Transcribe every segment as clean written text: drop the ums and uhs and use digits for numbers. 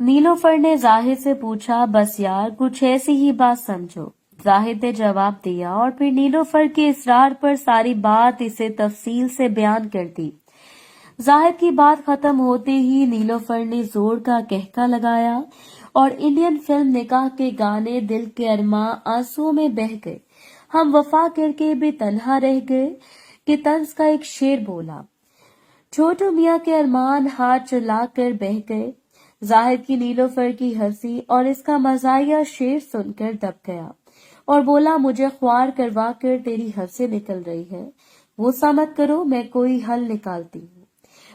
नीलोफर ने जाहिद से पूछा, बस यार कुछ ऐसी ही बात समझो। जाहिद ने जवाब दिया और फिर नीलोफर के इसरार पर सारी बात इसे तफसील से बयान कर दी। जाहिद की बात खत्म होते ही नीलोफर ने जोर का कहका लगाया और इंडियन फिल्म निकाह के गाने दिल के अरमा आंसुओं में बह गए। हम वफा करके भी तन्हा रह गए कि तंज का एक शेर बोला। छोटू मियाँ के अरमान हाथ चलाकर बह गए। जाहिद की नीलोफर की हंसी और इसका मजाहिया शेर सुनकर दब गया और बोला, मुझे ख्वार करवा कर तेरी हंसी निकल रही है, गुस्सा मत करो, मैं कोई हल निकालती हूँ।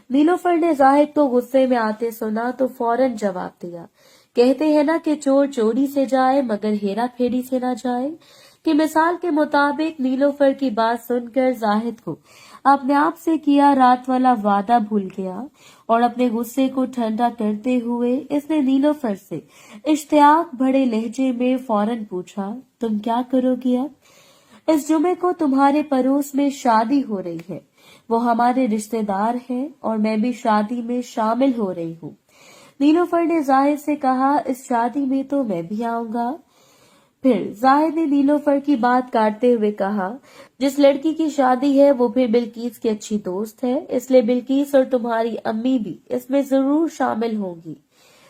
नीलोफर ने जाहिद को गुस्से में आते सुना तो फौरन जवाब दिया, कहते हैं ना कि चोर चोरी से जाए मगर हेरा फेरी से ना जाए। कि मिसाल के मुताबिक नीलोफर की बात सुनकर जाहिद को अपने आप से किया रात वाला वादा भूल गया और अपने गुस्से को ठंडा करते हुए इसने नीलोफर से इश्तियाक भरे लहजे में फौरन पूछा, तुम क्या करोगी अब? इस जुमे को तुम्हारे पड़ोस में शादी हो रही है, वो हमारे रिश्तेदार हैं और मैं भी शादी में शामिल हो रही हूँ। नीलोफर ने जाहिद से कहा, इस शादी में तो मैं भी आऊंगा। फिर जाहिद ने नीलोफर की बात काटते हुए कहा, जिस लड़की की शादी है वो फिर बिल्किस की अच्छी दोस्त है, इसलिए बिल्किस और तुम्हारी अम्मी भी इसमें जरूर शामिल होंगी।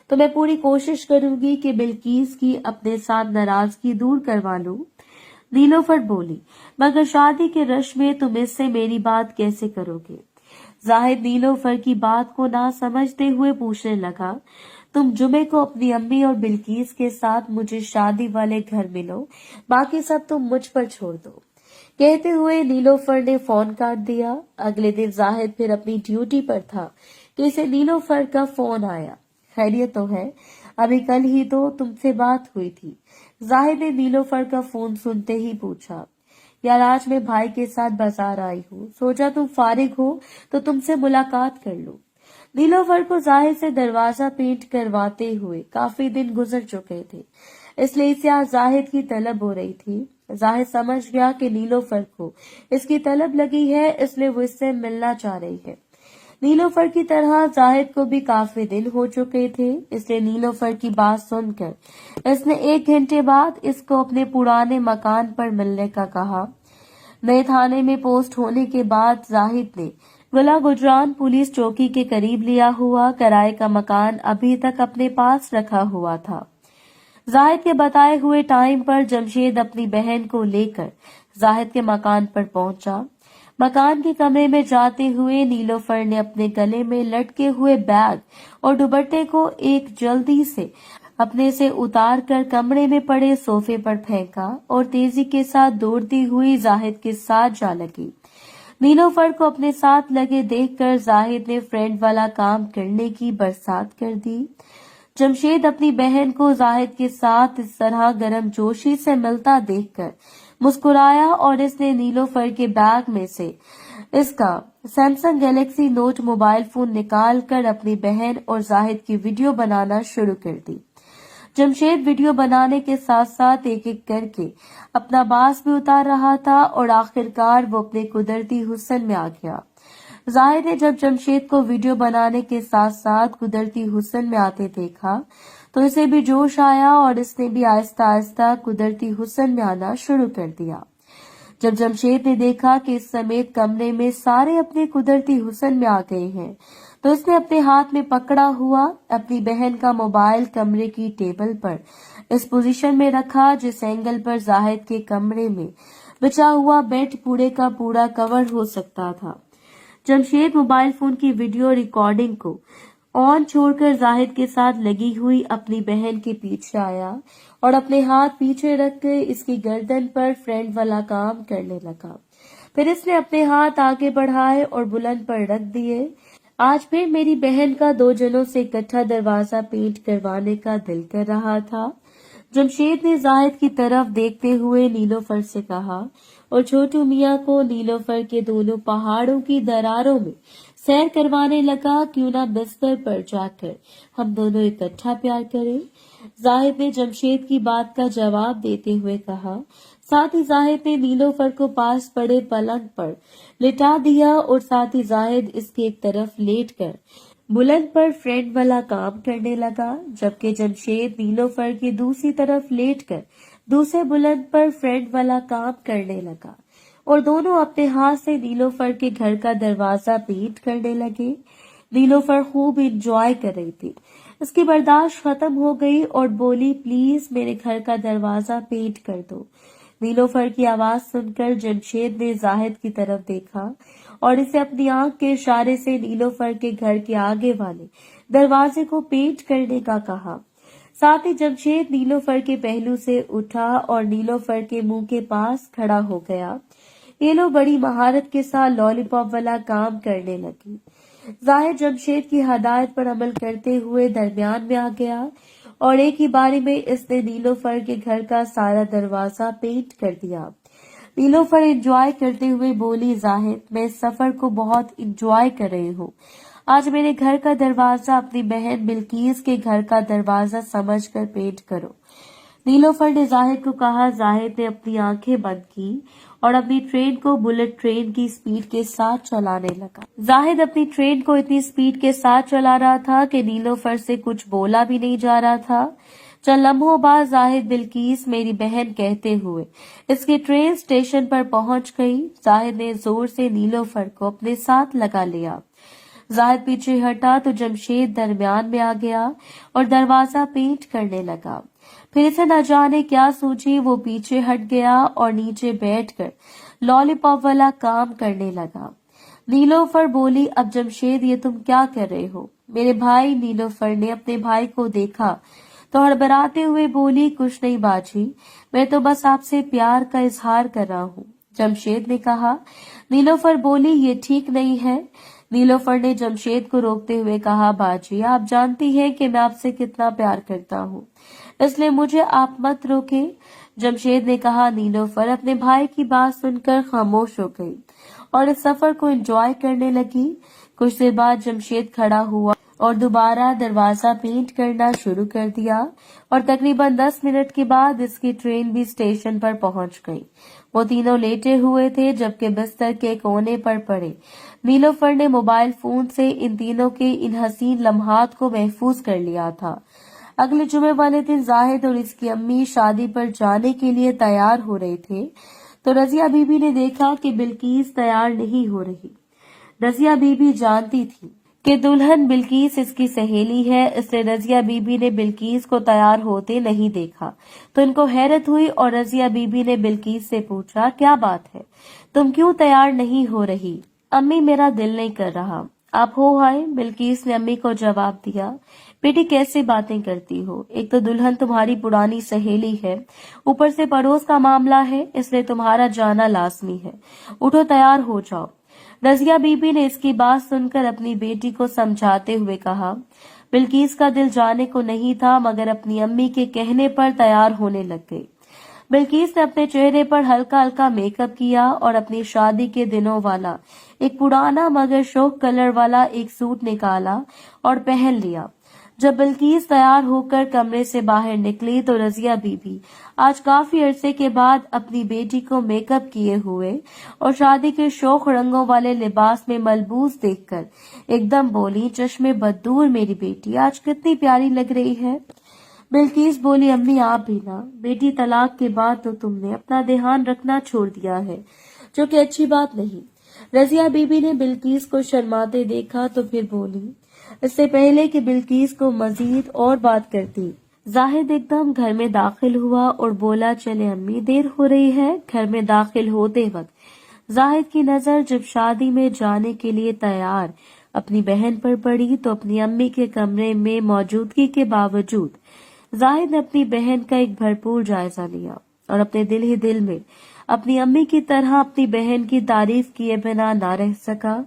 तो मैं पूरी कोशिश करूंगी कि बिल्किस की अपने साथ नाराजगी दूर करवा लूं। नीलोफर बोली, मगर शादी के रश में तुम इससे मेरी बात कैसे करोगे? जाहिद नीलोफर की बात को ना समझते हुए पूछने लगा, तुम जुमे को अपनी अम्मी और बिल्किस के साथ मुझे शादी वाले घर मिलो, बाकी सब तुम मुझ पर छोड़ दो। कहते हुए नीलोफर ने फोन काट दिया। अगले दिन जाहिद फिर अपनी ड्यूटी पर था कि इसे नीलोफर का फोन आया। खैरियत तो है, अभी कल ही तो तुमसे बात हुई थी। जाहिद ने नीलोफर का फोन सुनते ही पूछा, यार आज मैं भाई के साथ बाजार आई हूँ, सोचा तुम फारिग हो तो तुमसे मुलाकात कर लूं। नीलोफर को जाहिद से दरवाजा पेंट करवाते हुए काफी दिन गुजर चुके थे, इसलिए इसे आज जाहिद की तलब हो रही थी। जाहिद समझ गया कि नीलोफर को इसकी तलब लगी है, इसलिए वो इससे मिलना चाह रही है। नीलोफर की तरह जाहिद को भी काफी दिन हो चुके थे, इसलिए नीलोफर की बात सुनकर इसने 1 घंटे बाद इसको अपने पुराने मकान पर मिलने का कहा। नए थाने में पोस्ट होने के बाद जाहिद ने गुला गुजरान पुलिस चौकी के करीब लिया हुआ किराए का मकान अभी तक अपने पास रखा हुआ था। जाहिद के बताए हुए टाइम पर जमशेद अपनी बहन को लेकर जाहिद के मकान पर पहुंचा। मकान के कमरे में जाते हुए नीलोफर ने अपने गले में लटके हुए बैग और दुपट्टे को एक जल्दी से अपने से उतार कर कमरे में पड़े सोफे पर फेंका और तेजी के साथ दौड़ती हुई जाहिद के साथ जा लगी। नीलोफर को अपने साथ लगे देखकर जाहिद ने फ्रेंड वाला काम करने की बरसात कर दी। जमशेद अपनी बहन को जाहिद के साथ इस तरह गर्मजोशी से मिलता देखकर मुस्कुराया और इसने नीलोफर के बैग में से इसका Samsung Galaxy note mobile phone निकाल कर अपनी बहन और जाहिद की वीडियो बनाना शुरू कर दी। जमशेद वीडियो बनाने के साथ साथ एक एक करके अपना बास भी उतार रहा था और आखिरकार वो अपने कुदरती हुस्न में आ गया। जाहिद ने जब जमशेद को वीडियो बनाने के साथ साथ कुदरती हुस्न में आते देखा तो इसे भी जोश आया और इसने भी आहिस्ता आहिस्ता कुदरती हुस्न में आना शुरू कर दिया। जब जमशेद ने देखा कि इस समेत कमरे में सारे अपने कुदरती हुस्न में आ गए हैं तो उसने अपने हाथ में पकड़ा हुआ अपनी बहन का मोबाइल कमरे की टेबल पर इस पोजीशन में रखा जिस एंगल पर जाहिद के कमरे में बिछा हुआ बेड पूरे का पूरा कवर हो सकता था। जमशेद मोबाइल फोन की वीडियो रिकॉर्डिंग को ऑन छोड़कर जाहिद के साथ लगी हुई अपनी बहन के पीछे आया और अपने हाथ पीछे रख कर इसकी गर्दन पर फ्रेंड वाला काम करने लगा। फिर इसने अपने हाथ आगे बढ़ाए और बुलंद पर रख दिए। आज फिर मेरी बहन का 2 जनों से इकट्ठा दरवाजा पेंट करवाने का दिल कर रहा था। जमशेद ने जाहिद की तरफ देखते हुए नीलोफर से कहा और छोटू मियाँ को नीलोफर के दोनों पहाड़ों की दरारों में सैर करवाने लगा, क्यों ना बिस्तर पर जाकर हम दोनों इकट्ठा प्यार करें। जाहिद ने जमशेद की बात का जवाब देते हुए कहा। साथ ही जाहिद ने नीलोफर को पास पड़े पलंग पर लिटा दिया और साथ ही जाहिद इसकी एक तरफ लेटकर बुलंद पर फ्रेंड वाला काम करने लगा, जबकि जमशेद नीलोफर की दूसरी तरफ लेटकर दूसरे बुलंद पर फ्रेंड वाला काम करने लगा और दोनों अपने हाथ से नीलोफर के घर का दरवाजा पेंट करने लगे। नीलोफर खूब इंजॉय कर रही थी। उसकी बर्दाश्त खत्म हो गई और बोली, प्लीज मेरे घर का दरवाजा पेंट कर दो। नीलोफर की आवाज सुनकर जमशेद ने जाहिद की तरफ देखा और इसे अपनी आंख के इशारे से नीलोफर के घर के आगे वाले दरवाजे को पेंट करने का कहा। साथ ही जमशेद नीलोफर के पहलू से उठा और नीलोफर के मुंह के पास खड़ा हो गया। ये लोग बड़ी महारत के साथ लॉलीपॉप वाला काम करने लगी। जाहिद जमशेद की हदायत पर अमल करते हुए दरमियान में आ गया और एक ही बारी में इसने नीलोफर के घर का सारा दरवाजा पेंट कर दिया। नीलोफर एंजॉय करते हुए बोली, जाहिद मैं इस सफर को बहुत एंजॉय कर रही हूँ। आज मेरे घर का दरवाजा अपनी बहन बिल्कीस के घर का दरवाजा समझकर पेंट करो। नीलोफर ने जाहिद को कहा। जाहिद ने अपनी आंखें बंद की और अपनी ट्रेन को बुलेट ट्रेन की स्पीड के साथ चलाने लगा। जाहिद अपनी ट्रेन को इतनी स्पीड के साथ चला रहा था कि नीलोफर से कुछ बोला भी नहीं जा रहा था। चंद लम्हों बाद जाहिद बिल्कीस मेरी बहन कहते हुए इसकी ट्रेन स्टेशन पर पहुंच गई। जाहिद ने जोर से नीलोफर को अपने साथ लगा लिया। जाहिद पीछे हटा तो जमशेद दरमियान में आ गया और दरवाजा पेंट करने लगा। फिर इसे न जाने क्या सूझी, वो पीछे हट गया और नीचे बैठकर लॉलीपॉप वाला काम करने लगा। नीलोफर बोली, अब जमशेद ये तुम क्या कर रहे हो? मेरे भाई। नीलोफर ने अपने भाई को देखा तो हड़बड़ाते हुए बोली, कुछ नहीं बाजी, मैं तो बस आपसे प्यार का इजहार कर रहा हूँ। जमशेद ने कहा। नीलोफर बोली, ये ठीक नहीं है। नीलोफर ने जमशेद को रोकते हुए कहा, बाजी आप जानती हैं कि मैं आपसे कितना प्यार करता हूँ, इसलिए मुझे आप मत रोके। जमशेद ने कहा। नीलोफर अपने भाई की बात सुनकर खामोश हो गई और इस सफर को एंजॉय करने लगी। कुछ देर बाद जमशेद खड़ा हुआ और दोबारा दरवाजा पेंट करना शुरू कर दिया और तकरीबन 10 मिनट के बाद इसकी ट्रेन भी स्टेशन पर पहुंच गई। वो तीनों लेटे हुए थे, जबकि बिस्तर के कोने पर पड़े नीलोफर ने मोबाइल फोन से इन तीनों के इन हसीन लम्हात को महफूज कर लिया था। अगले जुमे वाले दिन जाहिद और इसकी अम्मी शादी पर जाने के लिए तैयार हो रहे थे तो रजिया बीबी ने देखा कि बिल्कीस तैयार नहीं हो रही। रजिया बीबी जानती थी कि दुल्हन बिल्कीस इसकी सहेली है, इसलिए रजिया बीबी ने बिल्कीस को तैयार होते नहीं देखा तो इनको हैरत हुई और रजिया बीबी ने बिल्कीस से पूछा, क्या बात है, तुम क्यों तैयार नहीं हो रही? अम्मी मेरा दिल नहीं कर रहा। आप हो आए? बिल्कीस ने अम्मी को जवाब दिया। बेटी कैसे बातें करती हो, एक तो दुल्हन तुम्हारी पुरानी सहेली है, ऊपर से पड़ोस का मामला है, इसलिए तुम्हारा जाना लाजमी है। उठो तैयार हो जाओ। रजिया बीबी ने इसकी बात सुनकर अपनी बेटी को समझाते हुए कहा। बिल्कीस का दिल जाने को नहीं था, मगर अपनी अम्मी के कहने पर तैयार होने लग गई। बिल्कीस ने अपने चेहरे पर हल्का हल्का मेकअप किया और अपनी शादी के दिनों वाला एक पुराना मगर शौक कलर वाला एक सूट निकाला और पहन लिया। जब बिल्कीस तैयार होकर कमरे से बाहर निकली तो रजिया बीबी आज काफी अरसे के बाद अपनी बेटी को मेकअप किए हुए और शादी के शौक रंगों वाले लिबास में मलबूस देखकर एकदम बोली, चश्मे बदूर मेरी बेटी आज कितनी प्यारी लग रही है। बिल्कीस बोली, अम्मी आप भी ना, बेटी तलाक के बाद तो तुमने अपना ध्यान रखना छोड़ दिया है, जो कि अच्छी बात नहीं। रजिया बीबी ने बिल्कीस को शर्माते देखा तो फिर बोली। इससे पहले कि बिल्कीस को मजीद और बात करती, जाहिद एकदम घर में दाखिल हुआ और बोला, चले अम्मी देर हो रही है। घर में दाखिल होते वक्त जाहिद की नजर जब शादी में जाने के लिए तैयार अपनी बहन पर पड़ी तो अपनी अम्मी के कमरे में मौजूदगी के बावजूद जाहिद ने अपनी बहन का एक भरपूर जायजा लिया और अपने दिल ही दिल में अपनी अम्मी की तरह अपनी बहन की तारीफ किए बिना ना रह सका।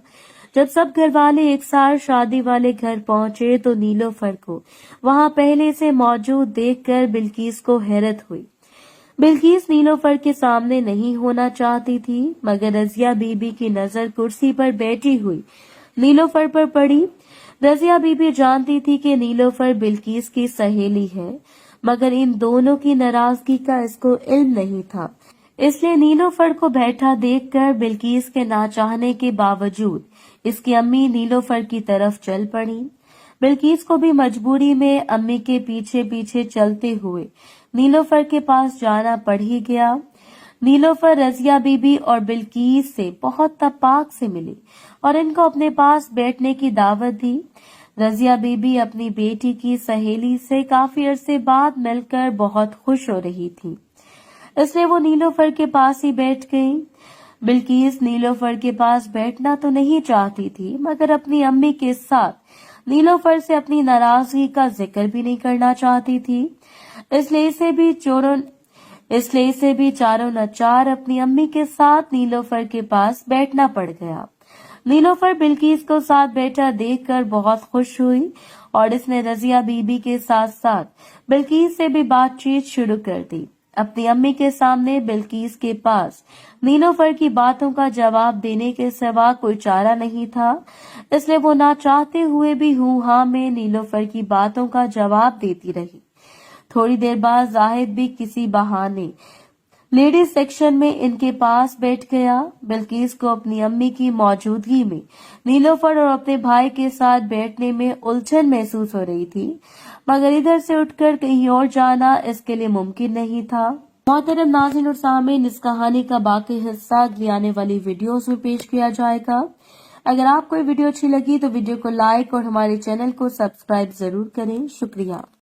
जब सब घर वाले एक साथ शादी वाले घर पहुंचे तो नीलोफर को वहां पहले से मौजूद देखकर बिल्कीस को हैरत हुई। बिल्कीस नीलोफर के सामने नहीं होना चाहती थी, मगर रजिया बीबी की नजर कुर्सी पर बैठी हुई नीलोफर पर पड़ी। रजिया बीबी जानती थी कि नीलोफर बिल्कीस की सहेली है, मगर इन दोनों की नाराजगी का इसको इल्म नहीं था, اس لیے نیلوفر کو بیٹھا دیکھ کر بلقیس کے نہ چاہنے کے باوجود اس کی امی نیلوفر کی طرف چل پڑی۔ بلقیس کو بھی مجبوری میں امی کے پیچھے پیچھے چلتے ہوئے نیلوفر کے پاس جانا پڑ ہی گیا۔ نیلوفر رضیہ بی بی اور بلقیس سے بہت تپاک سے ملی اور ان کو اپنے پاس بیٹھنے کی دعوت دی۔ رضیہ بی بی اپنی بیٹی کی سہیلی سے کافی عرصے بعد مل کر بہت خوش ہو رہی تھی، اس لیے وہ نیلوفر کے پاس ہی بیٹھ گئی۔ بلقیس نیلوفر کے پاس بیٹھنا تو نہیں چاہتی تھی، مگر اپنی امی کے ساتھ نیلوفر سے اپنی ناراضگی کا ذکر بھی نہیں کرنا چاہتی تھی، اس لیے اسے بھی چاروں ناچار اپنی امی کے ساتھ نیلوفر کے پاس بیٹھنا پڑ گیا۔ نیلوفر بلقیس کو ساتھ بیٹھا دیکھ کر بہت خوش ہوئی اور اس نے رضیہ بی بی کے ساتھ ساتھ بلقیس سے بھی بات چیت شروع کر دی۔ اپنی امی کے سامنے بلقیس کے پاس نیلوفر کی باتوں کا جواب دینے کے سوا کوئی چارہ نہیں تھا، اس لیے وہ نہ چاہتے ہوئے بھی ہوں ہاں میں نیلوفر کی باتوں کا جواب دیتی رہی۔ تھوڑی دیر بعد زاہد بھی کسی بہانے لیڈیز سیکشن میں ان کے پاس بیٹھ گیا۔ بلقیس کو اپنی امی کی موجودگی میں نیلوفر اور اپنے بھائی کے ساتھ بیٹھنے میں الجھن محسوس ہو رہی تھی، مگر ادھر سے اٹھ کر کہیں اور جانا اس کے لیے ممکن نہیں تھا۔ محترم ناظرین اور سامعین، اس کہانی کا باقی حصہ اگلی آنے والی ویڈیوز میں پیش کیا جائے گا۔ اگر آپ کو یہ ویڈیو اچھی لگی تو ویڈیو کو لائک اور ہمارے چینل کو سبسکرائب ضرور کریں۔ شکریہ۔